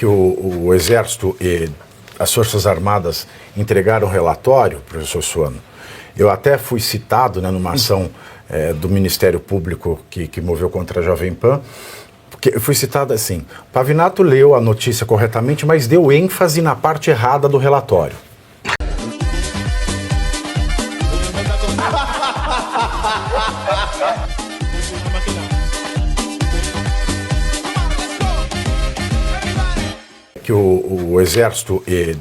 que o Exército e as Forças Armadas entregaram um relatório, professor Suano. Eu até fui citado, né, numa ação do Ministério Público que moveu contra a Jovem Pan, porque eu fui citado assim: Pavinato leu a notícia corretamente, mas deu ênfase na parte errada do relatório. Que o Exército e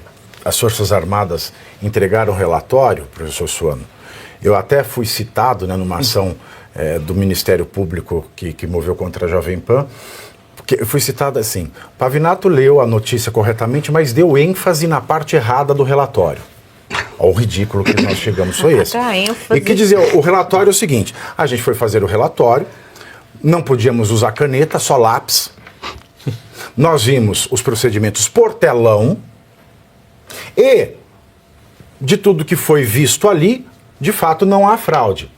as Forças Armadas entregaram um relatório, professor Suano. Eu até fui citado, né, numa ação do Ministério Público que moveu contra a Jovem Pan, porque eu fui citado assim: Pavinato leu a notícia corretamente, mas deu ênfase na parte errada do relatório. Olha o ridículo que nós chegamos, foi esse. E que dizia, o relatório é o seguinte: a gente foi fazer o relatório, não podíamos usar caneta, só lápis. Nós vimos os procedimentos por telão e, de tudo que foi visto ali, de fato não há fraude.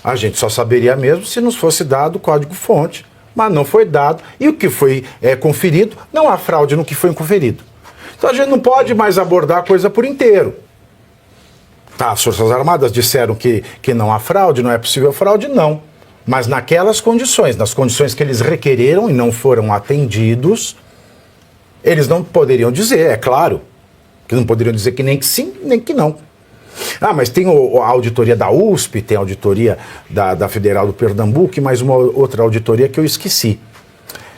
A gente só saberia mesmo se nos fosse dado o código-fonte, mas não foi dado. E o que foi conferido, não há fraude no que foi conferido. Então a gente não pode mais abordar a coisa por inteiro. Tá, as Forças Armadas disseram que não há fraude, não é possível fraude, não. Mas naquelas condições, nas condições que eles requereram e não foram atendidos, eles não poderiam dizer, é claro, que não poderiam dizer que nem que sim, nem que não. Ah, mas tem a auditoria da USP, tem a auditoria da Federal do Pernambuco e mais uma outra auditoria que eu esqueci.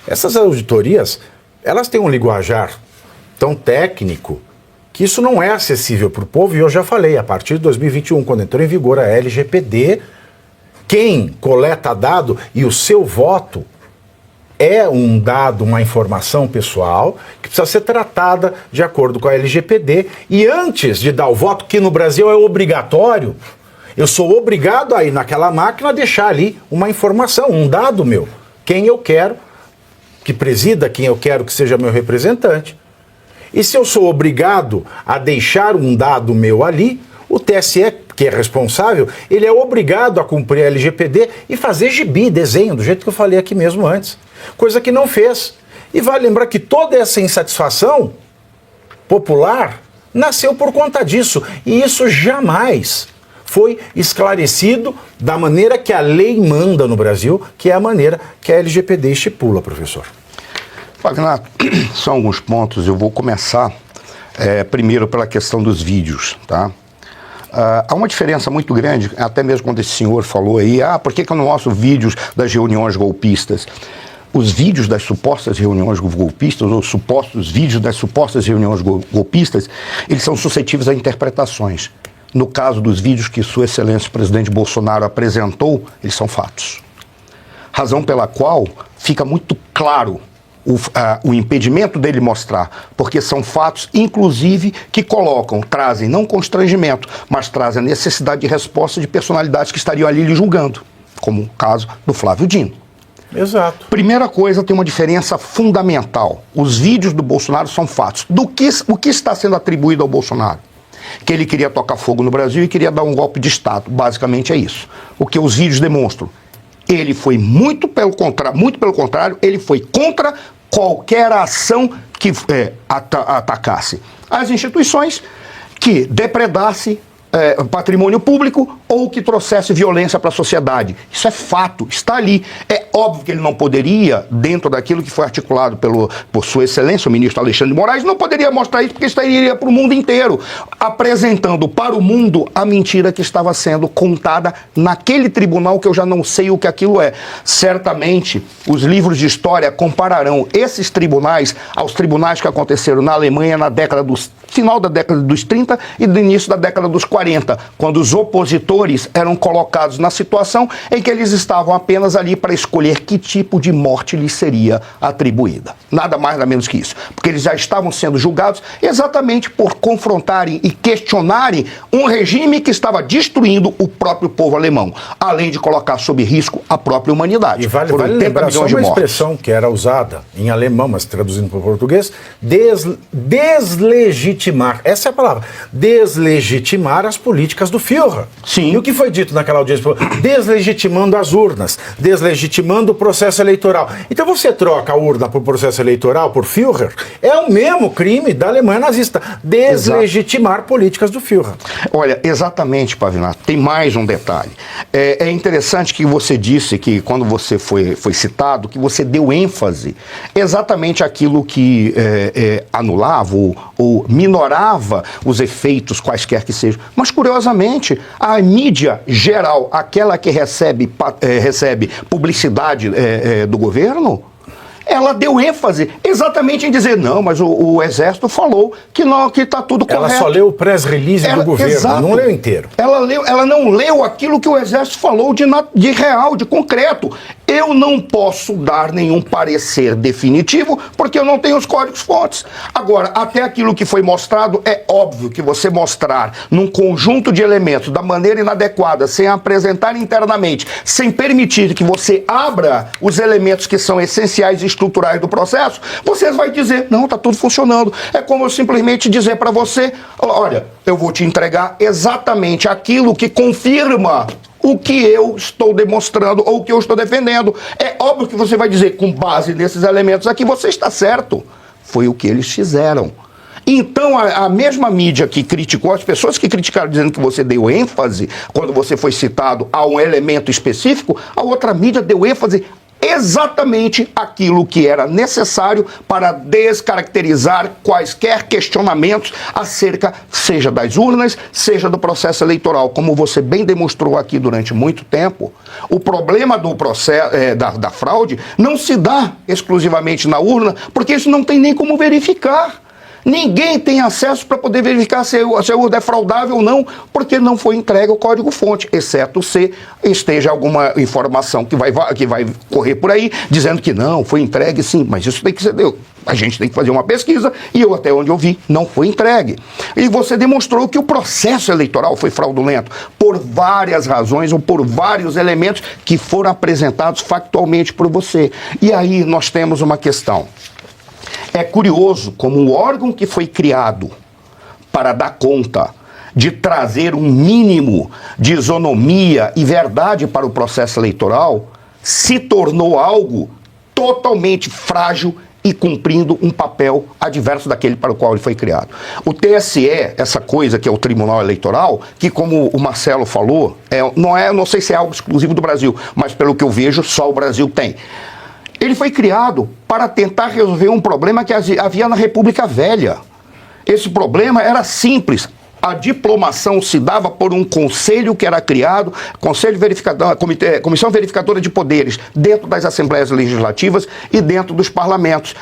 Essas auditorias, elas têm um linguajar tão técnico que isso não é acessível para o povo, e eu já falei, a partir de 2021, quando entrou em vigor a LGPD, quem coleta dado e o seu voto é um dado, uma informação pessoal que precisa ser tratada de acordo com a LGPD. E antes de dar o voto, que no Brasil é obrigatório, eu sou obrigado a ir naquela máquina deixar ali uma informação, um dado meu. Quem eu quero que presida, quem eu quero que seja meu representante. E se eu sou obrigado a deixar um dado meu ali, o TSE, que é responsável, ele é obrigado a cumprir a LGPD e fazer gibi, desenho, do jeito que eu falei aqui mesmo antes. Coisa que não fez. E vale lembrar que toda essa insatisfação popular nasceu por conta disso. E isso jamais foi esclarecido da maneira que a lei manda no Brasil, que é a maneira que a LGPD estipula, professor. Pavinato, são alguns pontos. Eu vou começar primeiro pela questão dos vídeos, tá? Há uma diferença muito grande, até mesmo quando esse senhor falou aí, por que eu não mostro vídeos das reuniões golpistas? Os vídeos das supostas reuniões golpistas, ou supostos vídeos das supostas reuniões golpistas, eles são suscetíveis a interpretações. No caso dos vídeos que Sua Excelência o presidente Bolsonaro apresentou, eles são fatos. Razão pela qual fica muito claro o impedimento dele mostrar, porque são fatos, inclusive, que trazem não constrangimento, mas trazem a necessidade de resposta de personalidades que estariam ali lhe julgando, como o caso do Flávio Dino. Exato. Primeira coisa, tem uma diferença fundamental. Os vídeos do Bolsonaro são fatos. O que está sendo atribuído ao Bolsonaro? Que ele queria tocar fogo no Brasil e queria dar um golpe de Estado. Basicamente é isso. O que os vídeos demonstram? Ele foi muito pelo contrário, ele foi contra qualquer ação que atacasse as instituições, que depredasse patrimônio público ou que trouxesse violência para a sociedade. Isso é fato, está ali. É óbvio que ele não poderia, dentro daquilo que foi articulado por Sua Excelência, o ministro Alexandre de Moraes, não poderia mostrar isso porque estaria para o mundo inteiro, apresentando para o mundo a mentira que estava sendo contada naquele tribunal, que eu já não sei o que aquilo é. Certamente, os livros de história compararão esses tribunais aos tribunais que aconteceram na Alemanha na final da década dos 30 e do início da década dos 40, quando os opositores eram colocados na situação em que eles estavam apenas ali para escolher que tipo de morte lhes seria atribuída. Nada mais, nada menos que isso. Porque eles já estavam sendo julgados exatamente por confrontarem e questionarem um regime que estava destruindo o próprio povo alemão, além de colocar sob risco a própria humanidade. E vale lembrar só uma expressão que era usada em alemão, mas traduzindo para o português, deslegitimar deslegitimar, essa é a palavra, deslegitimar as políticas do Führer. Sim. E o que foi dito naquela audiência? Deslegitimando as urnas, deslegitimando o processo eleitoral. Então você troca a urna por processo eleitoral, por Führer, é o mesmo crime da Alemanha nazista, deslegitimar políticas do Führer. Olha, exatamente, Pavinato, tem mais um detalhe. É interessante que você disse que quando você foi citado, que você deu ênfase exatamente àquilo que anulava ou minorava os efeitos quaisquer que sejam. Mas, curiosamente, a mídia geral, aquela que recebe publicidade do governo, ela deu ênfase exatamente em dizer, não, mas o Exército falou que está tudo correto. Ela só leu o press release do governo, exato, não leu inteiro. Ela não leu aquilo que o Exército falou de real, de concreto. Eu não posso dar nenhum parecer definitivo porque eu não tenho os códigos-fontes. Agora, até aquilo que foi mostrado, é óbvio que você mostrar num conjunto de elementos da maneira inadequada, sem apresentar internamente, sem permitir que você abra os elementos que são essenciais e estruturais do processo, você vai dizer, não, está tudo funcionando. É como eu simplesmente dizer para você, olha, eu vou te entregar exatamente aquilo que confirma o que eu estou demonstrando ou o que eu estou defendendo. É óbvio que você vai dizer, com base nesses elementos aqui, você está certo. Foi o que eles fizeram. Então, a mesma mídia que criticou, as pessoas que criticaram dizendo que você deu ênfase quando você foi citado a um elemento específico, a outra mídia deu ênfase exatamente aquilo que era necessário para descaracterizar quaisquer questionamentos acerca, seja das urnas, seja do processo eleitoral. Como você bem demonstrou aqui durante muito tempo, o problema do processo, da fraude não se dá exclusivamente na urna, porque isso não tem nem como verificar. Ninguém tem acesso para poder verificar se a urna é fraudável ou não, porque não foi entregue o código-fonte, exceto se esteja alguma informação que vai correr por aí, dizendo que não, foi entregue sim, mas isso tem que ser deu. A gente tem que fazer uma pesquisa e eu, até onde eu vi, não foi entregue. E você demonstrou que o processo eleitoral foi fraudulento por várias razões ou por vários elementos que foram apresentados factualmente por você. E aí nós temos uma questão. É curioso como o órgão que foi criado para dar conta de trazer um mínimo de isonomia e verdade para o processo eleitoral se tornou algo totalmente frágil e cumprindo um papel adverso daquele para o qual ele foi criado. O TSE, essa coisa que é o Tribunal Eleitoral, que como o Marcelo falou, não sei se é algo exclusivo do Brasil, mas pelo que eu vejo, só o Brasil tem. Ele foi criado para tentar resolver um problema que havia na República Velha. Esse problema era simples. A diplomação se dava por um conselho que era criado, Comissão Verificadora de Poderes, dentro das Assembleias Legislativas e dentro dos parlamentos,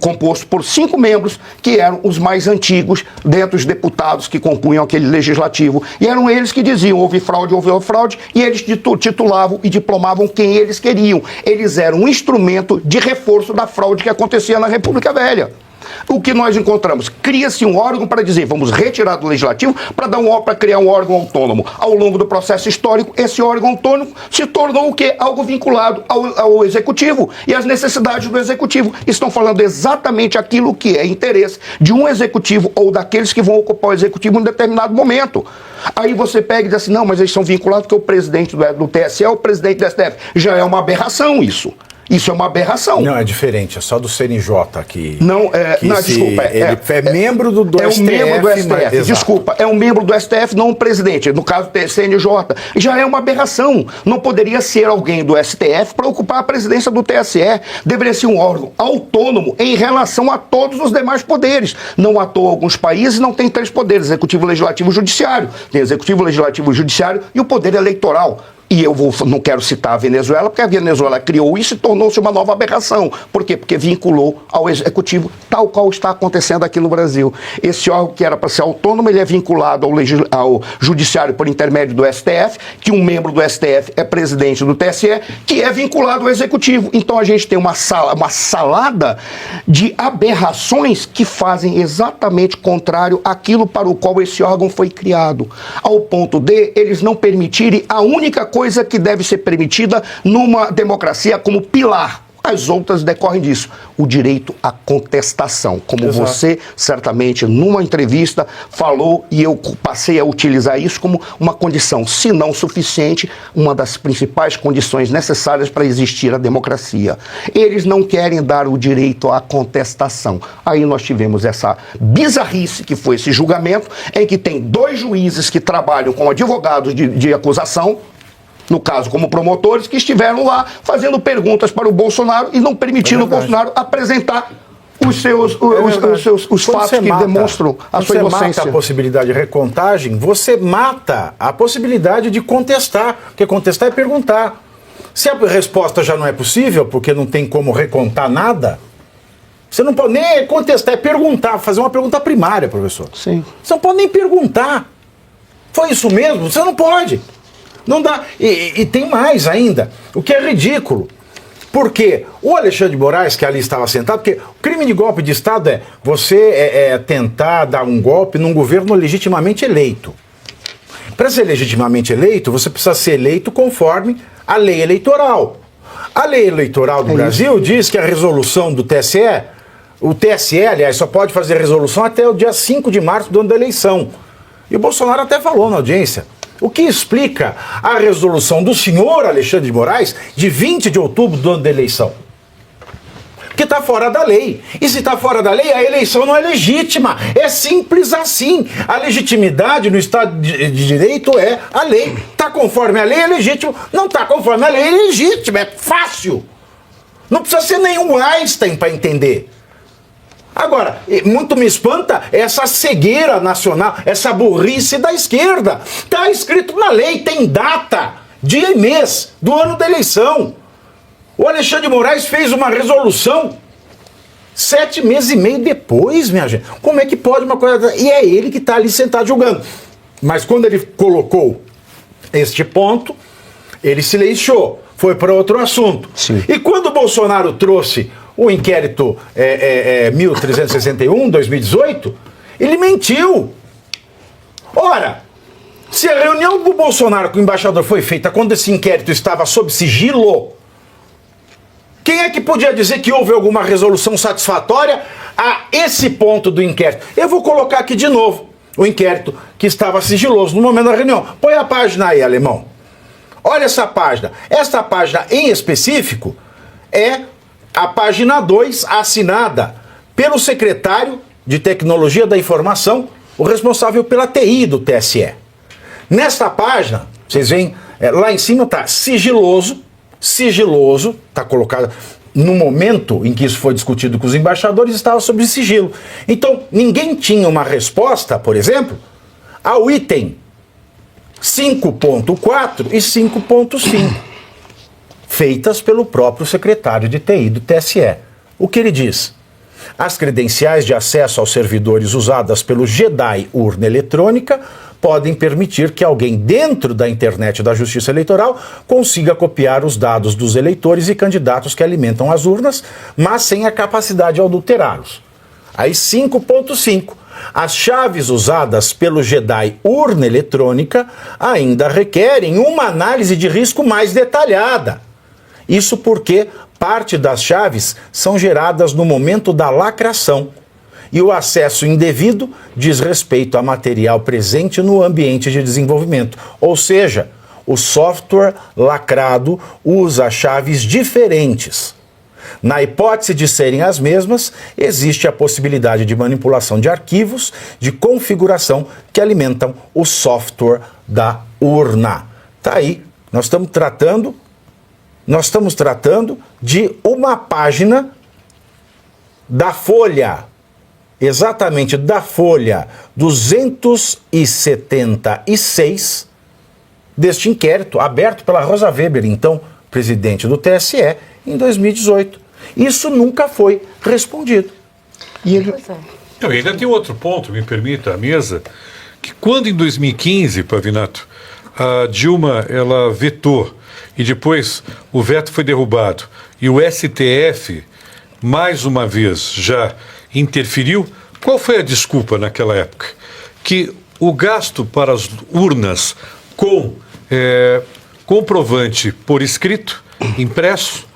composto por 5 membros, que eram os mais antigos dentre os deputados que compunham aquele legislativo. E eram eles que diziam, houve fraude, e eles titulavam e diplomavam quem eles queriam. Eles eram um instrumento de reforço da fraude que acontecia na República Velha. O que nós encontramos? Cria-se um órgão para dizer, vamos retirar do legislativo para criar um órgão autônomo. Ao longo do processo histórico, esse órgão autônomo se tornou o quê? Algo vinculado ao executivo e às necessidades do executivo. Estão falando exatamente aquilo que é interesse de um executivo ou daqueles que vão ocupar o executivo em um determinado momento. Aí você pega e diz assim, não, mas eles são vinculados porque o presidente do TSE é o presidente do STF. Já é uma aberração isso. Isso é uma aberração. Não, é diferente, é só do CNJ que... Não, desculpa. Ele é membro do STF. É um membro do STF, desculpa, é um membro do STF, não um presidente, no caso do CNJ. Já é uma aberração. Não poderia ser alguém do STF para ocupar a presidência do TSE. Deveria ser um órgão autônomo em relação a todos os demais poderes. Não à toa, alguns países não têm 3 poderes, executivo, legislativo e judiciário. Tem executivo, legislativo e judiciário e o poder eleitoral. E eu não quero citar a Venezuela, porque a Venezuela criou isso e tornou-se uma nova aberração. Por quê? Porque vinculou ao executivo, tal qual está acontecendo aqui no Brasil. Esse órgão que era para ser autônomo, ele é vinculado ao judiciário por intermédio do STF, que um membro do STF é presidente do TSE, que é vinculado ao executivo. Então a gente tem uma salada de aberrações que fazem exatamente contrário àquilo para o qual esse órgão foi criado. Ao ponto de eles não permitirem a única coisa que deve ser permitida numa democracia como pilar, as outras decorrem disso. O direito à contestação, como você certamente numa entrevista falou, e eu passei a utilizar isso como uma condição, se não suficiente, uma das principais condições necessárias para existir a democracia. Eles não querem dar o direito à contestação. Aí nós tivemos essa bizarrice que foi esse julgamento, em que tem 2 juízes que trabalham com advogados de acusação, no caso como promotores, que estiveram lá fazendo perguntas para o Bolsonaro e não permitindo o Bolsonaro apresentar os fatos que demonstram a sua inocência. Você mata a possibilidade de recontagem, você mata a possibilidade de contestar, porque contestar é perguntar. Se a resposta já não é possível, porque não tem como recontar nada, você não pode nem contestar, é perguntar, fazer uma pergunta primária, professor. Sim. Você não pode nem perguntar. Foi isso mesmo? Você não pode. Não dá. E tem mais ainda, o que é ridículo. Porque o Alexandre de Moraes, que ali estava sentado, porque o crime de golpe de Estado é você tentar dar um golpe num governo legitimamente eleito. Para ser legitimamente eleito, você precisa ser eleito conforme a lei eleitoral. A lei eleitoral do Brasil diz que a resolução do TSE, o TSE, aliás, só pode fazer resolução até o dia 5 de março do ano da eleição. E o Bolsonaro até falou na audiência. O que explica a resolução do senhor Alexandre de Moraes de 20 de outubro do ano da eleição? Porque está fora da lei. E se está fora da lei, a eleição não é legítima. É simples assim. A legitimidade no Estado de Direito é a lei. Está conforme a lei, é legítimo. Não está conforme a lei, é legítimo. É fácil. Não precisa ser nenhum Einstein para entender. Agora, muito me espanta essa cegueira nacional, essa burrice da esquerda. Está escrito na lei, tem data, dia e mês do ano da eleição. O Alexandre de Moraes fez uma resolução 7 meses e meio depois, minha gente. Como é que pode uma coisa... E é ele que está ali sentado julgando. Mas quando ele colocou este ponto, ele silenciou, foi para outro assunto. Sim. E quando o Bolsonaro trouxe o inquérito 1361, 2018, ele mentiu. Ora, se a reunião do Bolsonaro com o embaixador foi feita quando esse inquérito estava sob sigilo, quem é que podia dizer que houve alguma resolução satisfatória a esse ponto do inquérito? Eu vou colocar aqui de novo o inquérito que estava sigiloso no momento da reunião. Põe a página aí, alemão. Olha essa página. Esta página em específico é a página 2, assinada pelo secretário de Tecnologia da Informação, o responsável pela TI do TSE. Nesta página, vocês veem, lá em cima está sigiloso, está colocado no momento em que isso foi discutido com os embaixadores, estava sob sigilo. Então, ninguém tinha uma resposta, por exemplo, ao item 5.4 e 5.5. feitas pelo próprio secretário de TI do TSE. O que ele diz? As credenciais de acesso aos servidores usadas pelo JEDI Urna Eletrônica podem permitir que alguém dentro da internet da Justiça Eleitoral consiga copiar os dados dos eleitores e candidatos que alimentam as urnas, mas sem a capacidade de adulterá-los. Aí 5.5. As chaves usadas pelo JEDI Urna Eletrônica ainda requerem uma análise de risco mais detalhada. Isso porque parte das chaves são geradas no momento da lacração e o acesso indevido diz respeito a material presente no ambiente de desenvolvimento. Ou seja, o software lacrado usa chaves diferentes. Na hipótese de serem as mesmas, existe a possibilidade de manipulação de arquivos de configuração que alimentam o software da urna. Tá aí, nós estamos tratando de uma página da Folha, exatamente da Folha 276 deste inquérito aberto pela Rosa Weber, então presidente do TSE, em 2018. Isso nunca foi respondido. E ele... Não, e ainda tem outro ponto, me permita, a mesa, que quando em 2015, Pavinato, a Dilma ela vetou e depois o veto foi derrubado e o STF, mais uma vez, já interferiu, qual foi a desculpa naquela época? Que o gasto para as urnas com comprovante por escrito, impresso,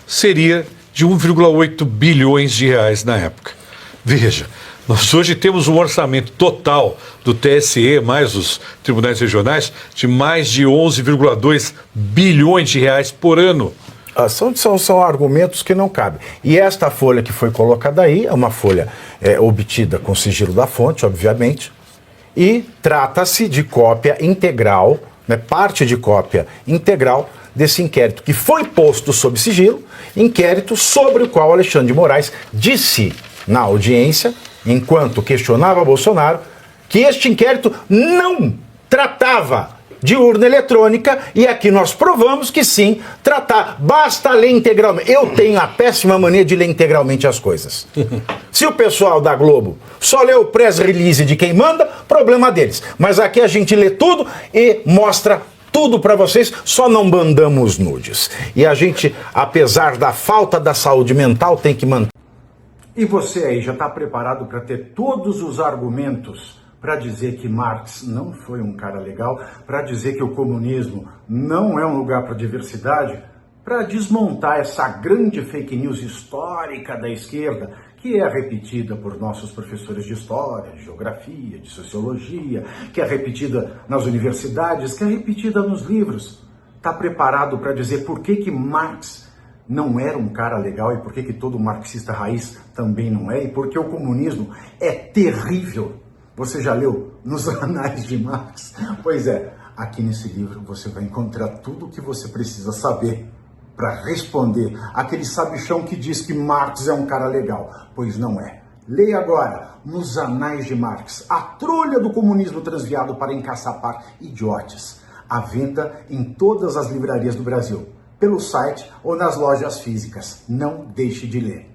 seria de 1,8 bilhões de reais na época. Veja, nós hoje temos um orçamento total do TSE, mais os tribunais regionais, de mais de 11,2 bilhões de reais por ano. São argumentos que não cabem. E esta folha que foi colocada aí é uma folha obtida com sigilo da fonte, obviamente, e trata-se de cópia integral, né, parte de cópia integral desse inquérito que foi posto sob sigilo, inquérito sobre o qual Alexandre de Moraes disse na audiência, enquanto questionava Bolsonaro, que este inquérito não tratava de urna eletrônica, e aqui nós provamos que sim, tratar, basta ler integralmente. Eu tenho a péssima mania de ler integralmente as coisas. Se o pessoal da Globo só lê o press release de quem manda, problema deles. Mas aqui a gente lê tudo e mostra tudo para vocês, só não mandamos nudes. E a gente, apesar da falta da saúde mental, tem que manter. E você aí já está preparado para ter todos os argumentos para dizer que Marx não foi um cara legal, para dizer que o comunismo não é um lugar para diversidade, para desmontar essa grande fake news histórica da esquerda, que é repetida por nossos professores de história, de geografia, de sociologia, que é repetida nas universidades, que é repetida nos livros. Está preparado para dizer por que Marx não era um cara legal e por que todo marxista raiz também não é, e por que o comunismo é terrível? Você já leu Nos Anais de Marx? Pois é, aqui nesse livro você vai encontrar tudo o que você precisa saber para responder aquele sabichão que diz que Marx é um cara legal, pois não é. Leia agora Nos Anais de Marx, a trolha do comunismo transviado para encaçapar idiotes, à venda em todas as livrarias do Brasil, pelo site ou nas lojas físicas. Não deixe de ler.